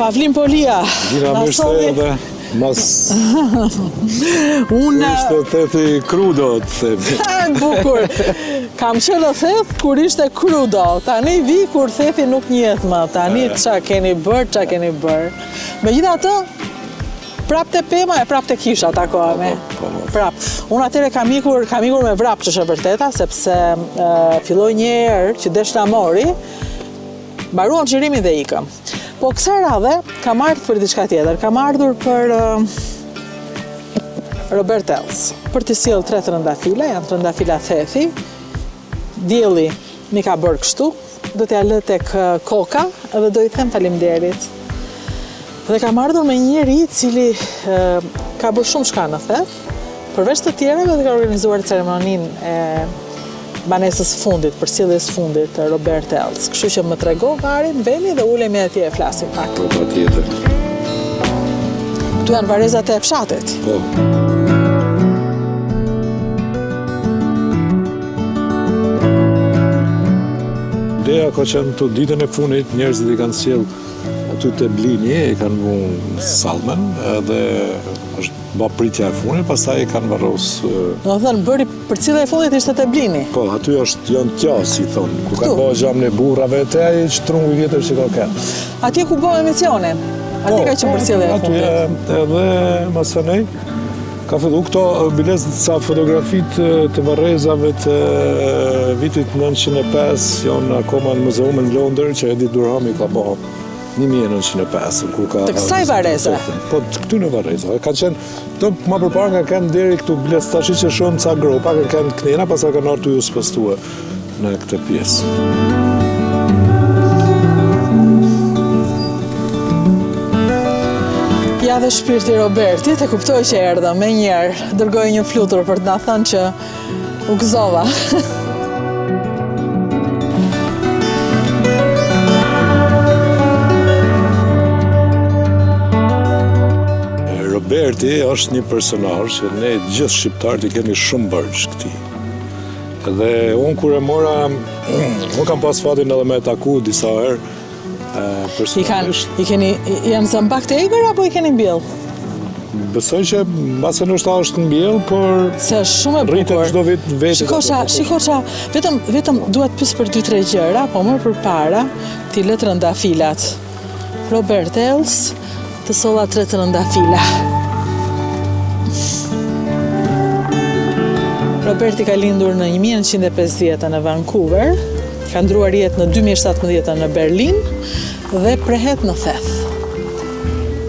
Pavlin Polia. Dina më ishte edhe mas... Unë... Ishte theti krudo, të themi. Bukur. Kam qenë theth kur ishte krudo. Tani vi kur thethi nuk njihet më. Tani qa keni bërë. Megjithatë, prap të pema e prap të kisha takohemi. Prap. Unë atyre kam ikur me vrap që është e vërteta, sepse filloj një herë që desh ta mori, mbaruan xhirimin dhe ikëm. Po kësaj radhe kam ardhur për diçka tjetër. Kam ardhur për Robert Els. Për të sjellë 3 trëndafila, janë trëndafila thethi. Dielli mi ka bërë kështu, do t'ja lë tek koka edhe do i them faleminderit. Dhe kam ardhur me një njeri cili ka bërë shumë shka në theth, përveç të tjereve dhe ka organizuar ceremoninë e banesës fundit, për sjelljes fundit të Robert Els. Kështu që më trego varin, veni dhe ulemi atje e flasim pak. Po, patjetër. Tu janë varezat e fshatit. Po. Ideja ka qenë të ditën e funit, njerëzit i kanë sjell aty te Blini, i kanë vënë salmen, edhe është bë pritja e funit, pastaj i kanë varros. Do të thënë bëri përcjellja e fundit ishte te Blini. Po, aty është janë qas, i thonë, ku ka bëjë xhamën e burrave te ai çtrungu i vjetër që ka kanë. Atje ku bëhen emisione. Atje ka qenë përcjellja e fundit. Edhe masanej ka fillu këto biles sa fotografit të varrezave të vitit 905 janë akoma në muzeumin në Londër që Edi Durhami ka bërë 1905 kur ka. Të kësaj varreze. Po këtu në varreza. Ka qenë këto më përpara nga kanë deri këtu biles tash që shohim ca gropa, kanë knena, pastaj kanë ardhur ju spostuar në këtë pjesë. Ja dhe shpirti Robertit, e kuptoj që erdha me njerë, dërgoj një flutur për të na thënë që u gëzova. Roberti është një personazh që ne gjithë shqiptarët i kemi shumë bërgjë këtij. Edhe unë kur e mora, unë kam pas fatin edhe me taku disa herë. Janë zëmbak të egër apo i keni mbjell? Besoj që mbase nështë është mbjell, por se është shumë e bukur. Rritet çdo vit vetë. Shikoça, vetëm duhet pyes për 2-3 gjëra, po më përpara ti lë trëndafilat. Robert Els të solla 3 trëndafila. Roberti ka lindur në 1950 në Vancouver, ka ndruar jetë në 2017 në Berlin dhe prehet në Theth.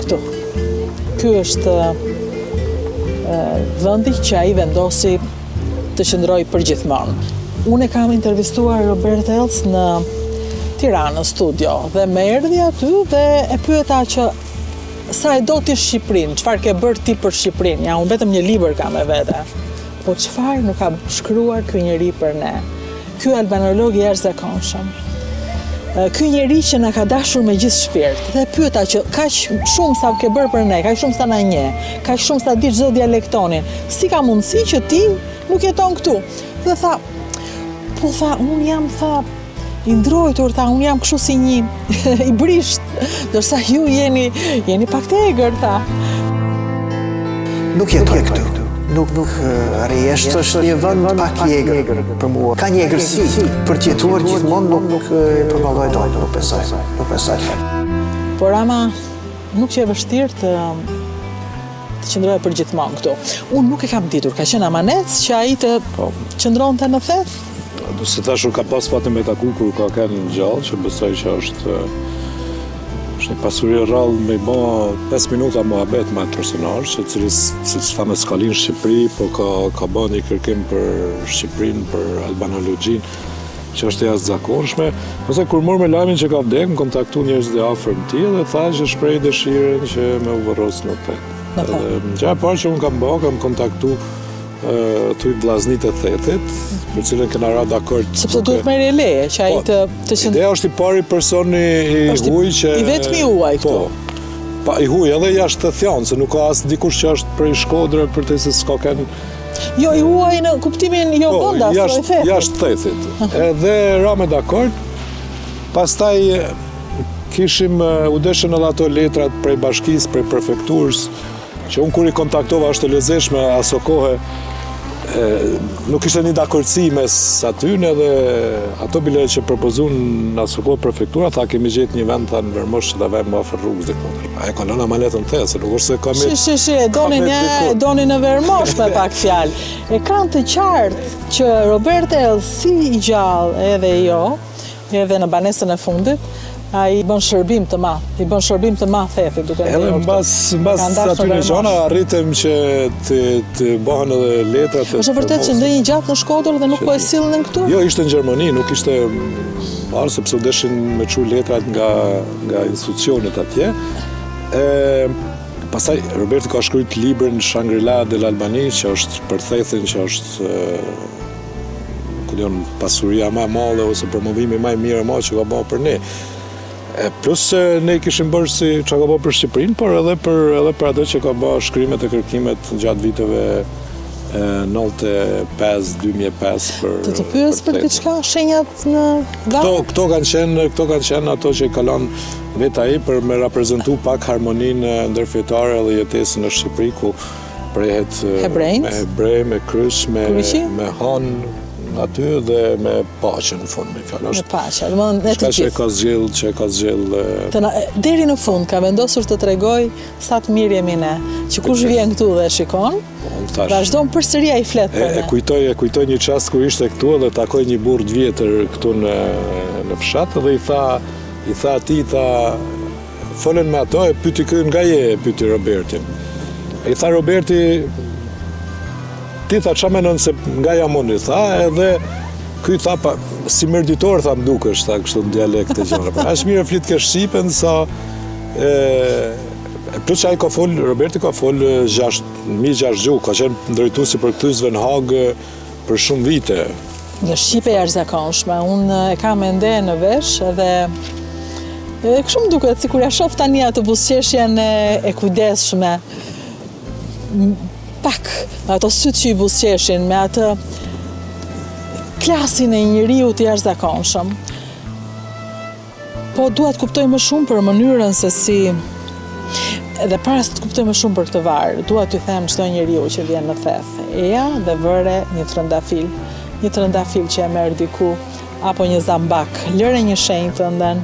Këtu. Ky është vendi që ai vendosi të qëndrojë përgjithmonë. Unë e kam intervistuar Robert Els në Tiranë, në studio, dhe më erdhi aty dhe e pyeta që sa e do ti Shqipërinë, çfarë ke bërë ti për Shqipërinë? Ja, unë vetëm një libër kam me vete. Po çfarë nuk ka shkruar ky njeri për ne? Ky albanolog i jashtëzakonshëm. Ky njeri që na ka dashur me gjithë shpirt. Dhe pyeta që kaq shumë sa ke bërë për ne, kaq shumë sa na njeh, kaq shumë sa di çdo dialektonin. Si ka mundësi që ti nuk jeton këtu? Dhe tha, unë jam i ndrojtur, unë jam kështu si një i brisht, ndërsa ju jeni pak të egër, tha. Nuk jetoj këtu. Nuk Ariesht është një vend pak i egër për mua. Ka një egërsi për të jetuar gjithmonë, nuk e përmalloj dot, nuk besoj. Por ama nuk që e vështirë të qëndrojë për gjithmonë këtu. Unë nuk e kam ditur, ka qenë amanet që ai të qëndronte në Theth. Se thashur ka pas fatin me taku kur ka kanë gjallë, që besoj që është një pasuri rrallë me i ba 5 minuta muhabet me atë personazh, që cilis, siç thamë, s'ka linë Shqipëri, po ka ba një kërkim për Shqipërinë, për albanologjinë, që është jashtëzakonshme. Ose kur mor me lajmin që ka vdekur, më kontaktu njerëz të afër të tij dhe tha që shpreh dëshirën që me u varros në Theth. Gjëja e parë që unë kam kontaktu të vllaznit e Thethit, për cilën kena ra dakord. Sepse duhet merrje leje që ai të Ideja është i pari personi i huaj që i vetmi huaj këtu. Po, i huaj edhe jashtë të thjanë, se nuk ka as dikush që është prej Shkodrës për të se s'ka kanë. Jo, i huaj në kuptimin jo vendas, po i Thethit. Jashtë Thethit. Edhe ra me dakord. Pastaj kishim u deshën edhe ato letrat prej bashkisë, prej prefekturës, që unë kur i kontaktova është e lezetshme aso kohë, nuk ishte një dakordsi mes atyne dhe ato bile që propozun në aso kohë prefektura, tha kemi gjetë një vend tha në Vermosh që ta vem më afër rrugës diku. A e kalona maletën the, se nuk është se kam doni në Vermosh me pak fjalë. E kanë të qartë që Robert Ells si i gjallë edhe jo, edhe në banesën e fundit, a i bën shërbim të madh, thethit duke edhe mbas atyre gjona arritëm që të bëhen edhe letrat. Është vërtet që ndonjë gjatë në Shkodër dhe nuk po e sillnin këtu? Jo, ishte në Gjermani, nuk ishte marrë sepse u deshin me çu letrat nga institucionet atje. Pastaj Roberti ka shkruajt librin Shangri-La dell'Albani, që është për thethin që është pasuria më e madhe ose promovimi më i mirë që ka bërë për ne. Plus ne kishim bërë si që ka bërë për Shqipërinë, por edhe për ato që ka bërë shkrimet e kërkimet gjatë viteve 95-2005 për... Të pyes për diçka, shenjat në garë? Këto kanë qenë ato që i kalon vetë ai për me reprezentu pak harmoninë ndërfetare dhe jetesën në Shqipëri, ku prehet me hebrej, me kryq, me han aty dhe me paqen në fund, me fjallë. Me paqen, e të gjithë. Që ka zgjell... Deri në fund, ka vendosur të tregoj sa të mirë jemi ne, që kush vjen këtu dhe shikon, vazhdon përsëri ai flet për ne. E kujtoj një çast kur ishte këtu dhe takoj një burr të vjetër këtu në fshat dhe i tha atij, folen me ato, e pyeti kë nga je, pyeti Robertin. I tha Roberti, ti tha qa menon se nga jam unë, tha, edhe ky tha pa, si mërditor, tha, m'dukesh, tha, kështu në dialekt e gjëra. Ashtë mirë flit ke Shqipen, sa, plus që ai ka fol, Roberti ka fol 6 gjuhë, ka qenë ndërtuesi për kthyesve në Hagë për shumë vite. Një shqipe jashtëzakonshme, unë e kam ende në vesh, edhe kështu më duket, sikur ja shoh tani atë buzëqeshjen e kujdesshme, pak, me ato sytë që i buzëqeshin, me atë klasin e njeriu të jashtëzakonshëm. Po dua të kuptoj më shumë për mënyrën se si, edhe para se të kuptoj më shumë për këtë varë, dua t'ju them çdo njeriu që vjen në theth. Eja dhe vëre një trëndafil që e merr diku, apo një zambak, lëre një shenjë të ndën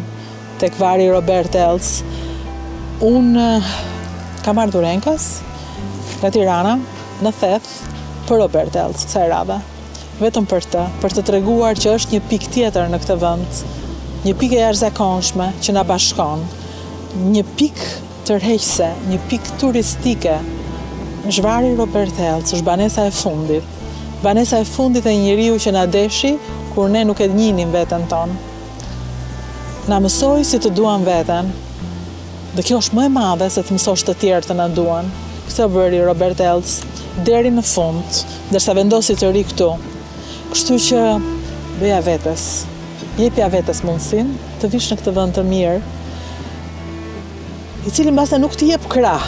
tek vari Robert Ells. Unë kam ardhur enkas nga Tirana, në theth, për Robert Ells, kësaj radhe. Vetëm për të treguar që është një pikë tjetër në këtë vend, një pikë e jashtëzakonshme që na bashkon, një pikë tërheqëse, një pikë turistike. Është vari Robert Ells, është banesa e fundit. Banesa e fundit e njeriu që na deshi kur ne nuk e njihnim veten tonë. Na mësoi si të duam veten. Dhe kjo është më e madhe se të mësosh të tjerë të na duan. Këtë bëri Robert Ells deri në fund, ndërsa vendosi të ri këtu. Kështu që bëja vetes, jepja vetes mundësin të vish në këtë vend të mirë, i cili mbase nuk t'i jep krah,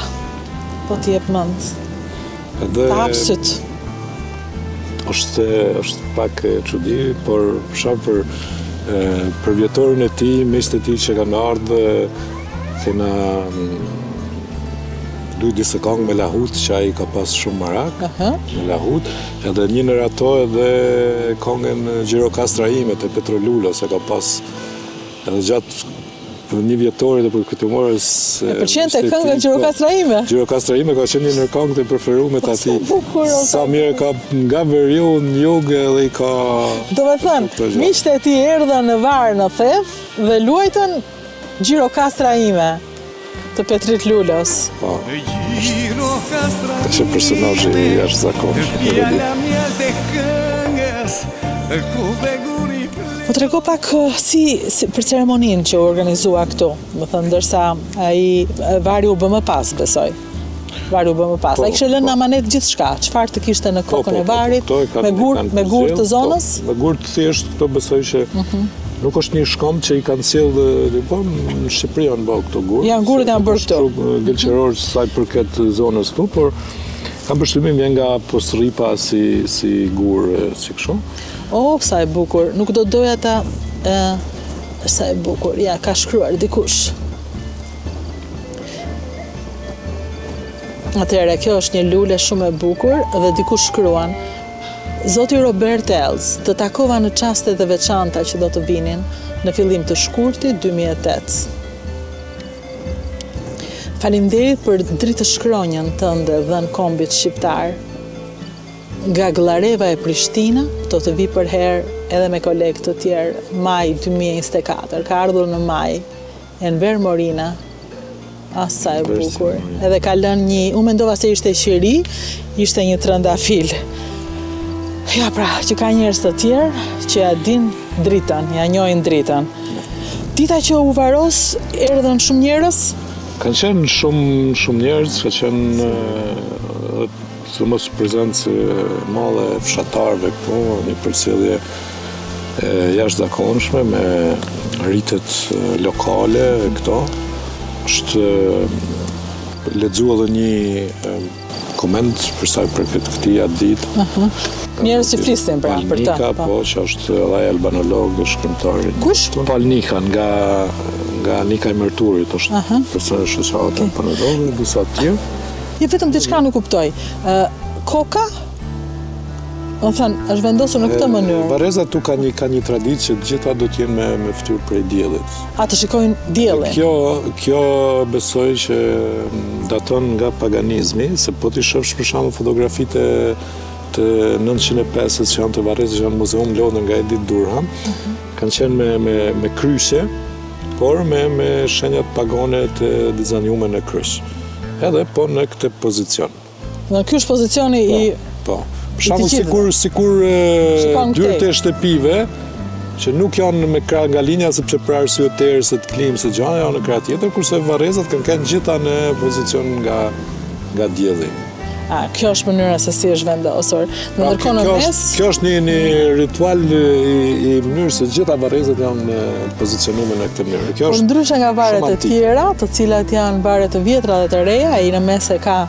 po t'i jep mend. Ta hap syt. Është pak çudi, por shoh për vjetorin e tij, miqtë e tij që kanë ardhur, kena duj disë kongë me lahut, që ai ka pas shumë marak, me lahut, edhe një nër ato edhe kongën Gjirokastra ime të Petrolullo, se ka pas edhe gjatë për një vjetorit dhe për këtë humorës... E përqente këngë Gjirokastra ime? Gjirokastra ime ka qenë një nër kongë të preferume të ati. Sa mirë ka nga veriu në jugë dhe i ka... Do me thënë, miqtë e ti erdhën në varë në theth dhe luajtën Gjirokastra ime të Petrit Lullos. Po. Kështë personazhi i jashtëzakonshëm. Po trego pak si për ceremoninë që u organizua këtu, më thënë, ndërsa ai vari u bë më pas, besoj. Vari u bë më pas. Ai kishte lënë në amanet gjithçka, çfarë të kishte në kokën e varit, me gurë të zonës? Me gurë të thjesht, këto besoj që nuk është një shkom që i kanë sjellë në Shqipëri janë bërë këto gurë. Janë gurët janë bërë këtu. Gëlqëror saj përket zonës këtu, por kam përshtypjen vjen nga Posripa si gurë si kështu. Oh, sa e bukur. Nuk do doja ta Sa e bukur, ja, ka shkruar dikush. Atëherë, kjo është një lule shumë e bukur dhe dikush shkruan: Zoti Robert Els, të takova në çastet e veçanta që do të vinin në fillim të shkurtit 2008. Faleminderit për dritëshkronjën tënde dhënë kombit shqiptar. Nga Glareva e Prishtina do të vi për herë edhe me kolegë të tjerë, maj 2024, ka ardhur në maj, Enver Morina, sa e bukur. Edhe ka lënë një, unë mendova se ishte qiri, ishte një trëndafil. Ja pra, që ka njerëz të tjerë që ja din dritën, ja njohin dritën. Dita që u varos, erdhën shumë njerëz? Kanë qenë shumë njerëz, ka qenë mos prezencë madhe e fshatarëve këtu, një përcjellje jashtëzakonshme me rritet lokale këto. Është lexua edhe një koment për sa i përket këtij ditë. Njerëz që flisin pra për të. Palnika, po, që është edhe albanolog dhe shkrimtari. Kush? Palnika nga Nika i Mërturit, është person e shoqatë albanolog dhe disa të tjerë. Je vetëm diçka nuk kuptoj. Koka? Do thënë, është vendosur në këtë mënyrë. Vareza tu ka një traditë që gjitha do të jenë me fytyrë prej diellit. A të shikojnë diellin? Kjo besoj që daton nga paganizmi, se po ti shohësh për shembull fotografitë të 905 që janë të Varrezës, që janë muzeum lodhur nga Edith Durham, kanë qenë me kryshe, por me shenjat pagane të dizajuara në kryq. Edhe po në këtë pozicion. Në ky është pozicioni i... Po. Për shembull sikur dyert e shtëpive që nuk janë me krah nga linja sepse për arsye të erës së klimës së gjana janë në krah tjetër, kurse varrezat kanë gjitha në pozicion nga dielli. Kjo është mënyra se si është vendosur. Ndërkohë në mes... Kjo është një ritual i mënyrës se gjitha varrezat janë pozicionuar në këtë mënyrë. Por ndryshe nga varet e tjera, të cilat janë varet të vjetra dhe të reja, ai në mes e ka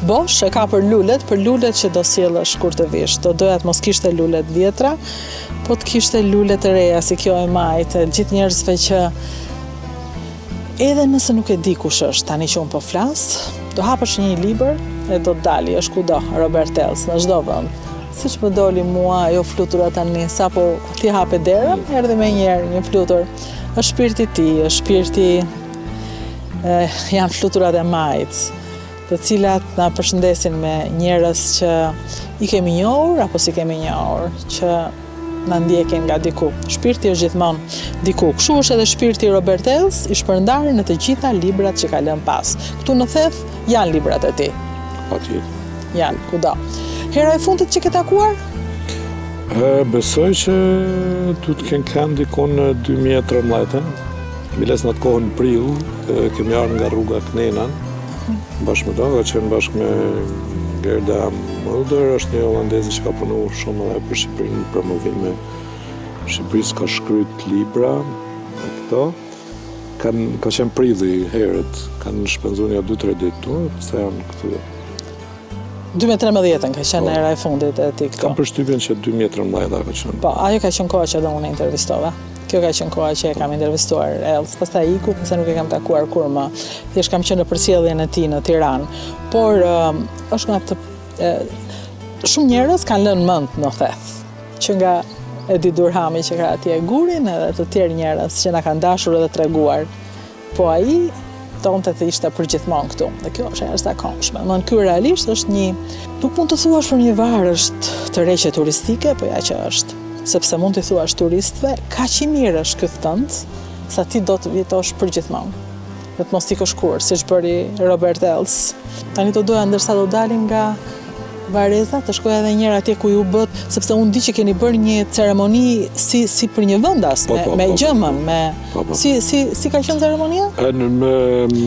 bosh, e ka për lulet që do sjellësh kurtëvisht. Do doja të mos kishte lulet vjetra, po të kishte lulet të reja, si kjo e majtë, gjithë njerëzve që edhe nëse nuk e di kush është, tani që unë po flas, do hapësh një libër e do të dali, është kudo, Robert Els, në çdo vend. Siç më doli mua ajo flutura tani, sapo ti hape derën, erdhi më njëherë një flutur. Është shpirti i tij, është shpirti, janë fluturat e majt, të cilat na përshëndesin me njerëz që i kemi njohur apo si kemi njohur, që na ndjekin nga diku. Shpirti është gjithmonë diku. Kështu është edhe shpirti i Robert Els, i shpërndarë në të gjitha librat që ka lënë pas. Këtu në theth janë librat e tij. Patjetër. Janë kudo. Hera e fundit që ke takuar? Besoj që tu të kenë kanë dikon në 2013, miles në atë kohën prill, kemi ardhur nga rruga Knenan, bashkë me to, ka qenë bashkë me Gerda Mulder, është një holandeze që ka punuar shumë edhe për Shqipërinë, në promovime Shqipërisë, ka shkruajt libra e këto. Ka qenë prilli herët, kanë shpenzuar ja 2-3 ditë tu, pastaj janë këtu. 2013 ka qenë era e fundit e tij këto. Kam përshtypjen që 2013 ka qenë. Po, ajo ka qenë koha që edhe unë e intervistova. Kjo ka qenë koha që e kam intervistuar Els, pastaj iku, pse nuk e kam takuar kur më. Thjesht kam qenë në përcjelljen e tij në Tiranë. Por është nga të shumë njerëz kanë lënë mend në theth, që nga Edi Durhami që ka atje Gurin edhe të tjerë njerëz që na kanë dashur edhe treguar. Po ai donte të ishte përgjithmonë këtu. Dhe kjo është e jashtëzakonshme. Domethënë ky realisht është një, nuk mund të thuash për një varë është tërheqje turistike, po ja që është. Sepse mund të thuash turistëve, kaq i mirë është ky tënd, sa ti do të jetosh përgjithmonë. Dhe të mos ikësh kurrë, siç bëri Robert Els. Tani do doja ndërsa do dalim nga Vareza, të shkoj edhe njëra atje ku ju bët, sepse unë di që keni bërë një ceremoni si për një vendas, me gjëmën, si ka qenë ceremonia?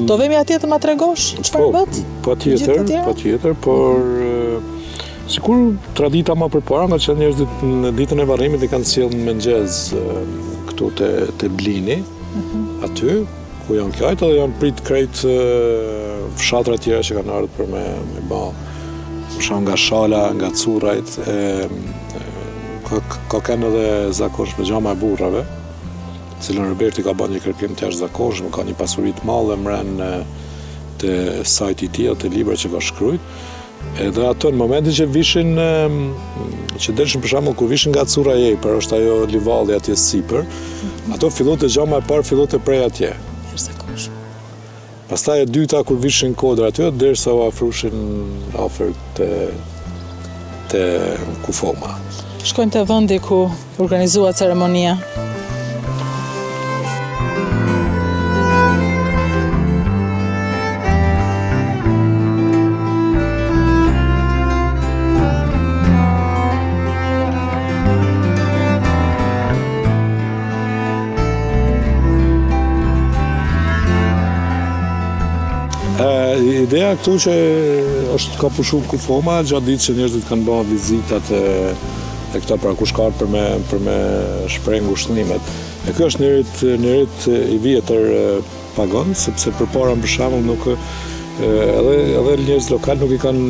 Do vemi atje të ma tregosh çfarë bët? Patjetër, por sikur tradita më përpara nga që njerëzit në ditën e varrimit i kanë sjellë në mëngjes këtu te Blini, aty ku janë kajt edhe janë prit krejt fshatra tjera që kanë ardhur për me bë nga shala, nga currajt, ka kanë edhe zakonisht me gjama e burrave, cilën Roberti ka bërë një kërkim të jashtëzakonshëm, ka një pasuri të madhe mren të sajti i tij, të libra që ka shkruajt. Edhe ato në momentin që vishin, që delshin për shembull kur vishin nga Curra e Ejpër, është ajo livalli atje sipër, ato fillon të gjama e parë fillon të prej atje. Jashtëzakonshëm. Pastaj e dyta kur vishin kodra aty, derisa u afroshin afër te Kufoma. Shkojnë te vendi ku organizua ceremonia. Ideja këtu që është ka pushu Kufoma, gjatë ditë që njerëzit kanë bërë vizitat e këta pra kush ka për me shpreh ngushëllimet. E kjo është një rit i vjetër pagon, sepse përpara për shembull nuk edhe njerëz lokal nuk i kanë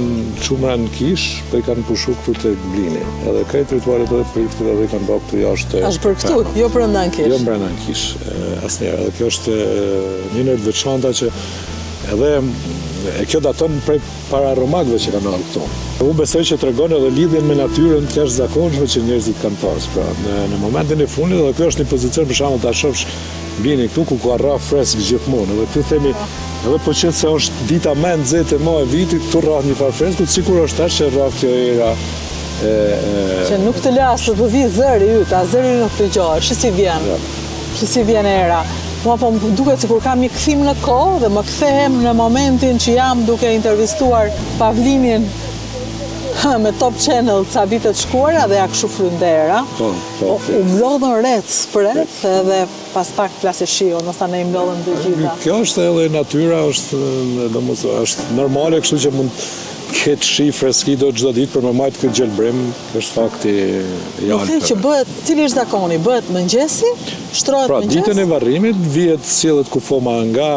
çumra në kish, po i kanë pushu këtu te Blini. Edhe këtë ritualet edhe priftit edhe i kanë bërë këtu jashtë. Është për këtu, jo brenda në kish. Jo brenda në kish, asnjëherë. Edhe kjo është një ndër të veçanta që edhe e kjo daton prej para romakëve që kanë ardhur këtu. Unë besoj që tregon edhe lidhjen me natyrën të jashtëzakonshme që njerëzit kanë pas. Pra, në momentin e fundit, dhe kjo është një pozicion për shembull ta shohësh Blini këtu ku ka rrah fresk gjithmonë. Edhe këtu themi, edhe po qetë se është dita më e nxehtë e vitit, këtu rrah një farë freskut, sikur është tash që rrah kjo era që nuk të lasë të vi zëri yt, a zëri nuk të gjohë, si vjen. Si vjen era. Po duket sikur kam një kthim në kohë dhe më kthehem në momentin që jam duke intervistuar Pavlinin me Top Channel ca vitet shkuara dhe ja kështu frindera. U mlodhën rec edhe pas pak plasi shiu, nësa ne i mlodhën të gjitha. Kjo është edhe natyra, është normale, kështu që mund ketë shi freski do çdo ditë për me majtë këtë gjelbrim, është fakti i alpëve. Që bëhet, cili është zakoni? Bëhet mëngjesi? Shtrohet pra, mëngjes? ditën e varrimit vihet sillet Kufoma nga,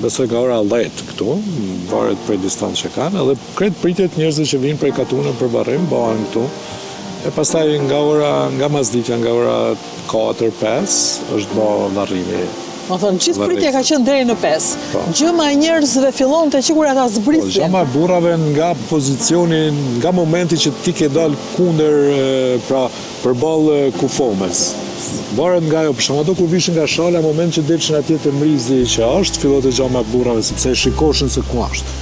besoj nga ora 10 këtu, varet prej distancë që kanë, edhe krejt pritet njerëzit që vinë prej Katunës për varrim, bëhen këtu. E pastaj nga masditja, nga ora 4-5, është bërë varrimi. Më thonë, gjithë pritja ka qenë deri në 5. Gjëma e njerëzve fillon të që kur ata zbrisjen. Gjëma e burrave nga pozicioni, nga momenti që ti ke dalë kunder pra përballë Kufomes. Varet nga ajo, për shembull ato kur vishin nga shala, moment që delshin atje te mrizi që është, filloi të gjëma e burrave sepse e shikoshin se ku është.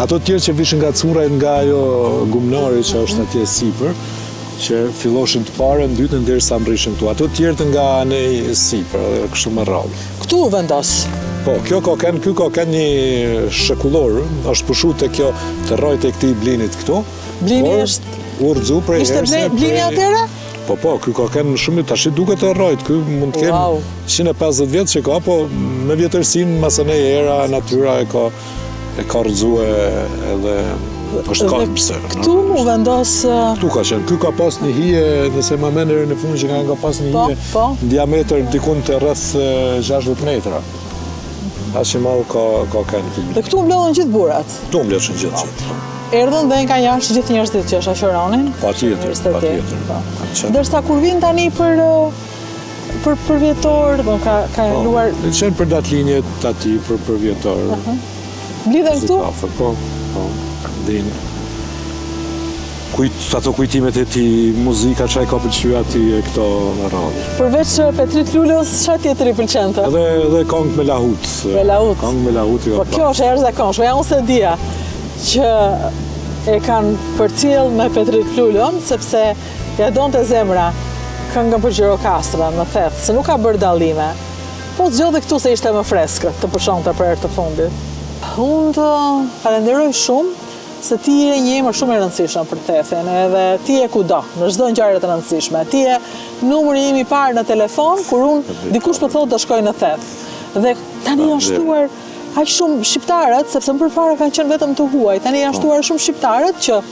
Ato të tjerë që vishin nga Curra, nga ajo gumnari që është atje sipër, që filloshin të parën, dytën derisa mbrishin këtu. Ato tjerët nga anej sipër, kështu me radhë. Këtu u vendos. Po, ky ka kenë një shekullor, është pushu te kjo të rrojt e këtij Blinit këtu. Blini është urdhzu prej Ishte Blini atëra? Po, ky ka kenë shumë, tash duket të rrojt, ky mund të kenë 150 vjet që ka, po me vjetërsinë masanej era, natyra e ka rrëzue edhe është kalpse. Këtu u vendos... Këtu ka qenë. Ky ka pas një hije, nëse ma menër në fund që ka pas një hije në diametër dikun të rreth 60 metra. Aq i madh ka kënë. Dhe këtu mblodhen gjithë burrat? Këtu mblodhen gjithë. Erdhën dhe nga jashtë gjithë njerëzit që shoqëronin? Patjetër. Ndërsa kur vin tani për vjetor, ka kaluar... Qenë për datlinjet ati për vjetor. Blidhen këtu? Po. Din ato kujtimet e ti, muzika që ka pëlqyer aty e këto në radhë. Përveç Petrit Lulës, çfarë tjetër i pëlqente? Edhe këngë me lahut. Me lahut. Këngë me lahut. Po kjo është e jashtëzakonshme. Ja unë se dija që e kanë përcjell me Petrit Lulën sepse ja donte zemra këngën për Gjirokastra në theth, se nuk ka bërë dallime. Po zgjodhi këtu se ishte më freskët të përshonte për herë të fundit. Unë të falenderoj shumë se ti je një emër shumë e rëndësishme për Thethin, edhe ti je kudo, në çdo ngjarje të rëndësishme. Ti je numri im i parë në telefon kur unë dikush më thotë të shkoj në Theth. Dhe tani janë shtuar aq shumë shqiptarët, sepse më përpara kanë qenë vetëm të huaj. Tani janë shtuar shumë shqiptarët që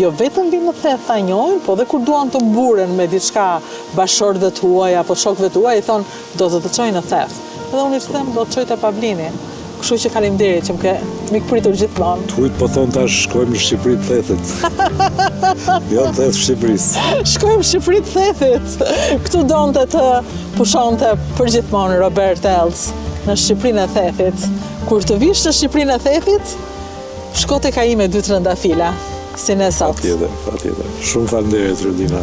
jo vetëm vinë në Theth ta njohin, po dhe kur duan të mburen me diçka bashkëshortëve të huaj apo shokëve të huaj, i thonë do të çojnë në Theth. Edhe unë i them do të çoj te Pavlini. Kështu që faleminderit që më ke mikpritur gjithmonë. Tujt po thonë tash shkojmë në Shqipëri të Thethit. Jo të theth Shqipërisë. Shkojmë Shqipëri të thethit. Këtu donte të pushonte përgjithmonë Robert Els në Shqipërinë e thethit. Kur të vish në Shqipërinë e thethit, shko tek ai me 2 trëndafila, si ne sot. Patjetër. Shumë faleminderit Rudina.